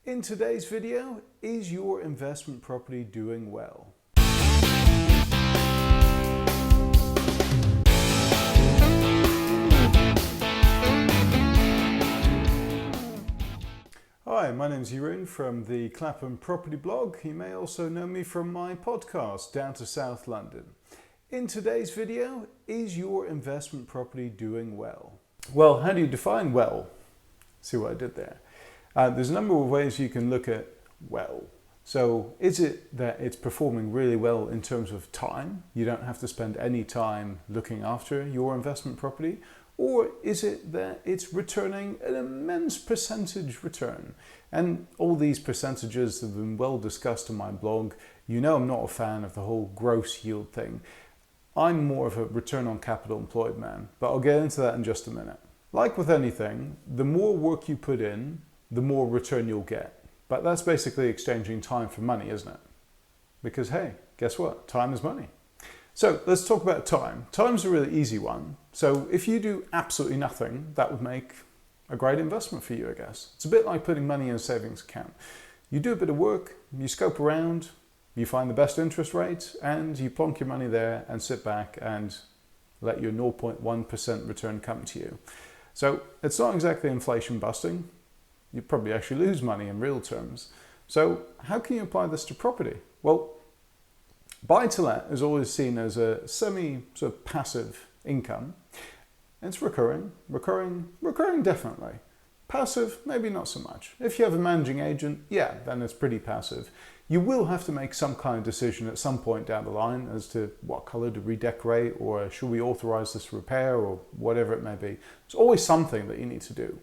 In today's video, is your investment property doing well? Hi, my name is Jeroen from the Clapham Property Blog. You may also know me from my podcast, Down to South London. In today's video, is your investment property doing well? Well, how do you define well? See what I did there? There's a number of ways you can look at well. So is it that it's performing really well in terms of time? You don't have to spend any time looking after your investment property. Or is it that it's returning an immense percentage return? And all these percentages have been well discussed in my blog. You know I'm not a fan of the whole gross yield thing. I'm more of a return on capital employed man, but I'll get into that in just a minute. Like with anything, the more work you put in, the more return you'll get. But that's basically exchanging time for money, isn't it? Because hey, guess what? Time is money. So let's talk about time. Time's a really easy one. So if you do absolutely nothing, that would make a great investment for you, I guess. It's a bit like putting money in a savings account. You do a bit of work, you scope around, you find the best interest rate, and you plonk your money there and sit back and let your 0.1% return come to you. So it's not exactly inflation busting. You probably actually lose money in real terms. So how can you apply this to property? Well, buy-to-let is always seen as a semi sort of passive income. It's recurring definitely. Passive, maybe not so much. If you have a managing agent, yeah, then it's pretty passive. You will have to make some kind of decision at some point down the line as to what color to redecorate, or should we authorize this repair, or whatever it may be. There's always something that you need to do.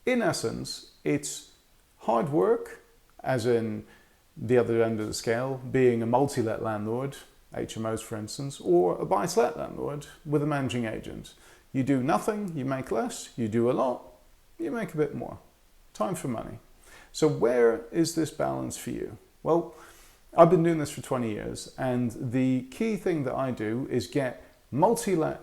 In essence, it's hard work, as in the other end of the scale, being a multi-let landlord, HMOs for instance, or a buy-to-let landlord with a managing agent. You do nothing, you make less. You do a lot, you make a bit more. Time for money. So where is this balance for you? Well, I've been doing this for 20 years, and the key thing that I do is get multi-let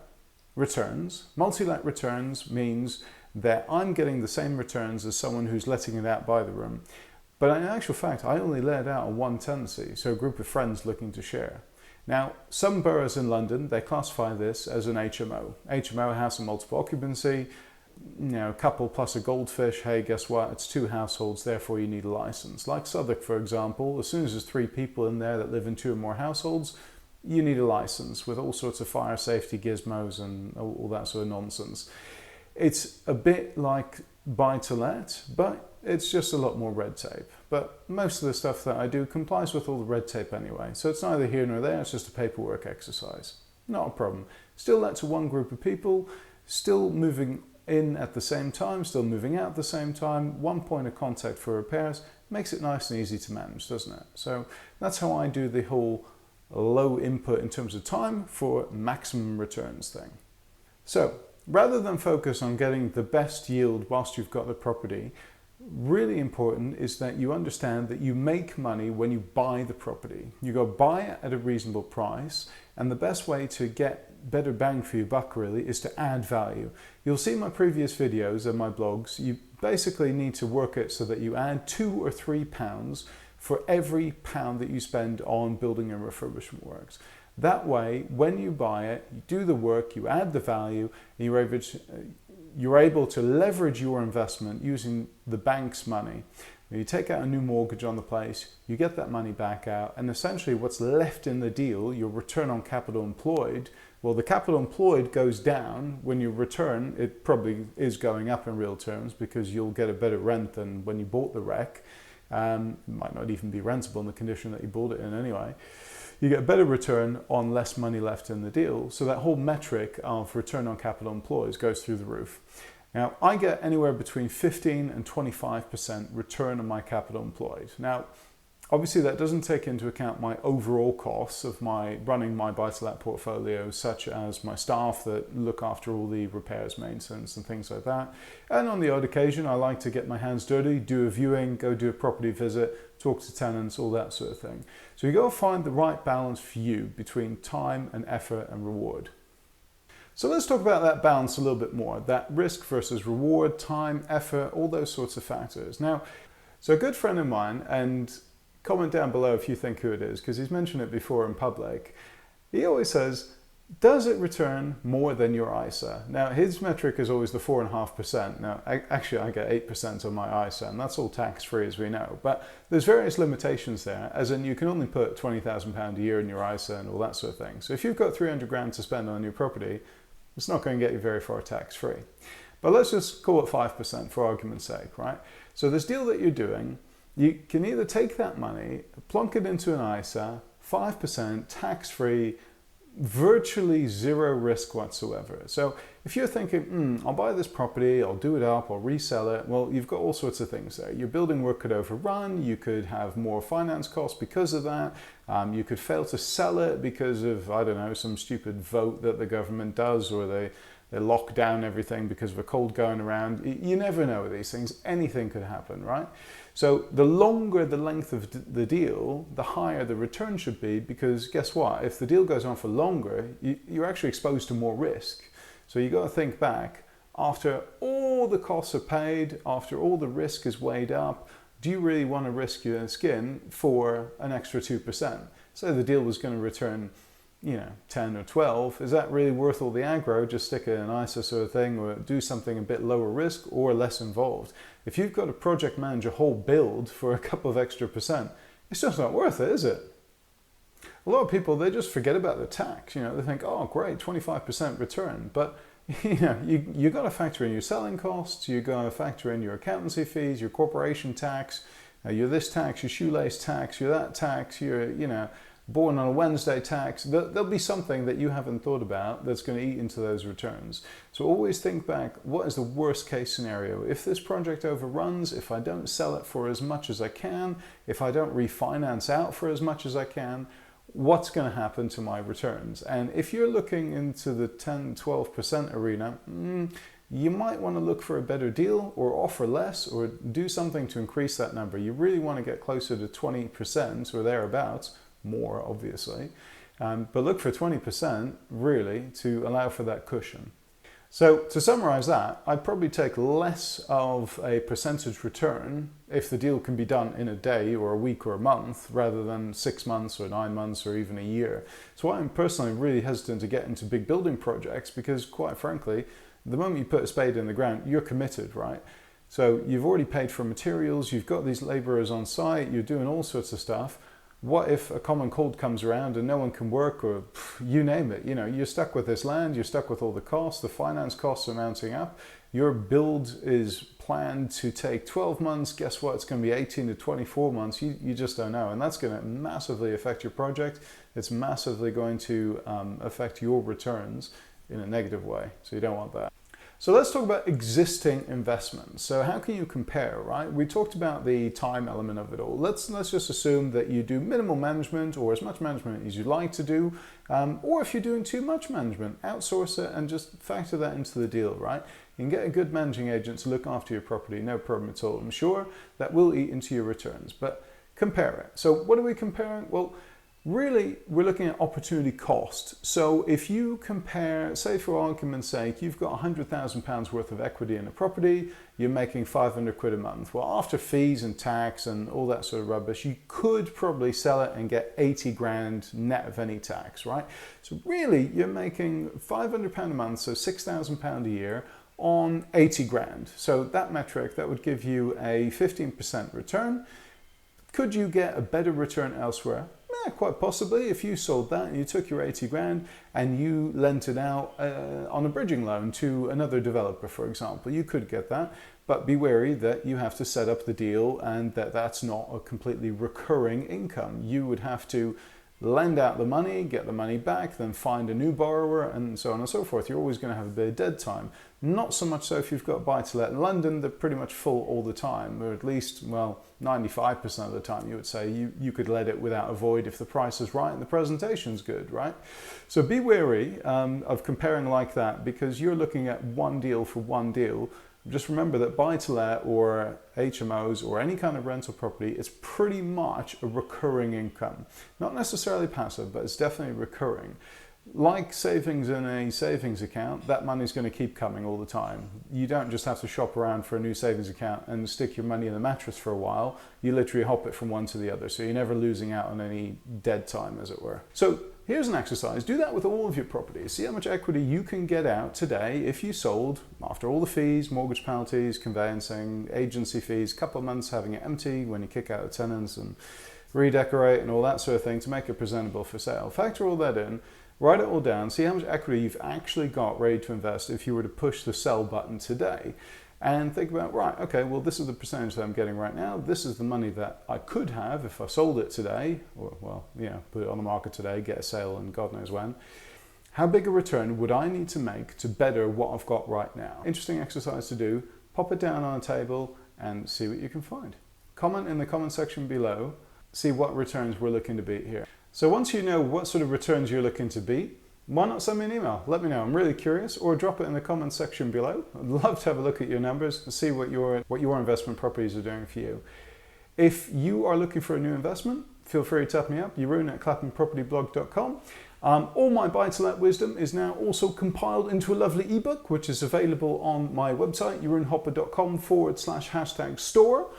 returns. Multi-let returns means that I'm getting the same returns as someone who's letting it out by the room. But in actual fact, I only let it out on one tenancy, so a group of friends looking to share. Now, some boroughs in London, they classify this as an HMO. HMO, house and multiple occupancy, a couple plus a goldfish. Hey, guess what? It's 2 households, therefore you need a license. Like Southwark, for example, as soon as there's 3 people in there that live in 2 or more households, you need a license with all sorts of fire safety gizmos and all that sort of nonsense. It's a bit like buy-to-let, but it's just a lot more red tape. But most of the stuff that I do complies with all the red tape anyway. So it's neither here nor there, it's just a paperwork exercise. Not a problem. Still let to one group of people, still moving in at the same time, still moving out at the same time, one point of contact for repairs, makes it nice and easy to manage, doesn't it? So that's how I do the whole low input in terms of time for maximum returns thing. So rather than focus on getting the best yield whilst you've got the property, really important is that you understand that you make money when you buy the property. You go buy it at a reasonable price, and the best way to get better bang for your buck really is to add value. You'll see my previous videos and my blogs. You basically need to work it so that you add 2 or 3 pounds for every pound that you spend on building and refurbishment works. That way, when you buy it, you do the work, you add the value, and you're able to leverage your investment using the bank's money. You take out a new mortgage on the place, you get that money back out, and essentially what's left in the deal, your return on capital employed, well, the capital employed goes down. When you return, it probably is going up in real terms because you'll get a better rent than when you bought the wreck. It might not even be rentable in the condition that you bought it in anyway. You get a better return on less money left in the deal. So that whole metric of return on capital employed goes through the roof. Now, I get anywhere between 15 and 25% return on my capital employed. Now, obviously that doesn't take into account my overall costs of running my buy-to-let portfolio, such as my staff that look after all the repairs, maintenance and things like that. And on the odd occasion, I like to get my hands dirty, do a viewing, go do a property visit, talk to tenants, all that sort of thing. So you got to find the right balance for you between time and effort and reward. So let's talk about that balance a little bit more, that risk versus reward, time, effort, all those sorts of factors. Now, So a good friend of mine, and comment down below if you think who it is, because he's mentioned it before in public, he always says, does it return more than your ISA? Now, his metric is always the 4.5%. Now, actually, I get 8% on my ISA, and that's all tax-free, as we know. But there's various limitations there, as in you can only put £20,000 a year in your ISA and all that sort of thing. So if you've got 300 grand to spend on a new property, it's not going to get you very far tax-free. But let's just call it 5% for argument's sake, right? So this deal that you're doing, you can either take that money, plonk it into an ISA, 5%, tax-free, virtually zero risk whatsoever. So if you're thinking, I'll buy this property, I'll do it up, I'll resell it, well, you've got all sorts of things there. Your building work could overrun, you could have more finance costs because of that, you could fail to sell it because of, I don't know, some stupid vote that the government does, or they lock down everything because of a cold going around. You never know with these things. Anything could happen, right? So the longer the length of the deal, the higher the return should be, because guess what? If the deal goes on for longer, you're actually exposed to more risk. So you got to think back, after all the costs are paid, after all the risk is weighed up, do you really want to risk your skin for an extra 2%? So the deal was going to return 10 or 12, is that really worth all the aggro? Just stick it in an ISA sort of thing, or do something a bit lower risk or less involved. If you've got to project manage a whole build for a couple of extra percent, it's just not worth it, is it? A lot of people, they just forget about the tax. They think, oh great, 25% return, but you got to factor in your selling costs, you got to factor in your accountancy fees, your corporation tax, your this tax, your shoelace tax, your that tax, your born on a Wednesday tax. There'll be something that you haven't thought about that's going to eat into those returns. So always think back, what is the worst case scenario? If this project overruns, if I don't sell it for as much as I can, if I don't refinance out for as much as I can, what's going to happen to my returns? And if you're looking into the 10-12% arena, you might want to look for a better deal, or offer less, or do something to increase that number. You really want to get closer to 20% or thereabouts, more obviously, but look for 20% really to allow for that cushion. So to summarize that, I'd probably take less of a percentage return if the deal can be done in a day or a week or a month, rather than 6 months or 9 months or even a year. So I'm personally really hesitant to get into big building projects, because quite frankly, the moment you put a spade in the ground, you're committed, right? So you've already paid for materials, you've got these laborers on site, you're doing all sorts of stuff. What if a common cold comes around and no one can work, or you name it? You're stuck with this land, you're stuck with all the costs, the finance costs are mounting up. Your build is planned to take 12 months. Guess what? It's going to be 18 to 24 months. You just don't know. And that's going to massively affect your project. It's massively going to affect your returns in a negative way. So you don't want that. So let's talk about existing investments. So how can you compare, right? We talked about the time element of it all. Let's just assume that you do minimal management, or as much management as you'd like to do, or if you're doing too much management, outsource it and just factor that into the deal, right? You can get a good managing agent to look after your property, no problem at all. I'm sure that will eat into your returns, but compare it. So what are we comparing? Well, really, we're looking at opportunity cost. So if you compare, say for argument's sake, you've got £100,000 worth of equity in a property, you're making 500 quid a month. Well, after fees and tax and all that sort of rubbish, you could probably sell it and get 80 grand net of any tax, right? So really, you're making £500 a month, so £6,000 a year on 80 grand. So that metric, that would give you a 15% return. Could you get a better return elsewhere? Yeah, quite possibly. If you sold that and you took your 80 grand and you lent it out on a bridging loan to another developer, for example, you could get that. But be wary that you have to set up the deal, and that's not a completely recurring income. You would have to lend out the money, get the money back, then find a new borrower, and so on and so forth. You're always going to have a bit of dead time. Not so much so if you've got buy-to-let in London. They're pretty much full all the time, or at least, well, 95% of the time you would say you could let it without a void if the price is right and the presentation's good, right? So be wary of comparing like that, because you're looking at one deal for one deal. Just remember that buy-to-let or HMOs or any kind of rental property is pretty much a recurring income. Not necessarily passive, but it's definitely recurring. Like savings in a savings account, that money's going to keep coming all the time. You don't just have to shop around for a new savings account and stick your money in the mattress for a while. You literally hop it from one to the other, so you're never losing out on any dead time, as it were. So here's an exercise. Do that with all of your properties. See how much equity you can get out today if you sold, after all the fees, mortgage penalties, conveyancing, agency fees, couple of months having it empty when you kick out the tenants and redecorate and all that sort of thing to make it presentable for sale. Factor all that in. Write it all down, see how much equity you've actually got ready to invest if you were to push the sell button today. And think about, right, okay, well, this is the percentage that I'm getting right now. This is the money that I could have if I sold it today, or, well, put it on the market today, get a sale, and God knows when. How big a return would I need to make to better what I've got right now? Interesting exercise to do. Pop it down on a table and see what you can find. Comment in the comment section below. See what returns we're looking to beat here. So once you know what sort of returns you're looking to beat, why not send me an email? Let me know. I'm really curious, or drop it in the comment section below. I'd love to have a look at your numbers and see what your investment properties are doing for you. If you are looking for a new investment, feel free to tap me up, Jeroen at claphampropertyblog.com. All my buy-to-let wisdom is now also compiled into a lovely ebook, which is available on my website, jeroenhoppe.com/store.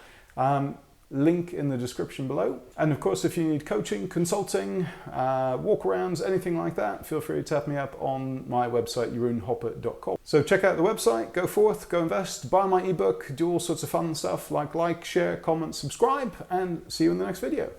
Link in the description below. And of course, if you need coaching, consulting, walkarounds, anything like that, feel free to tap me up on my website, jeroenhoppe.com. So check out the website, go forth, go invest, buy my ebook, do all sorts of fun stuff like, share, comment, subscribe, and see you in the next video.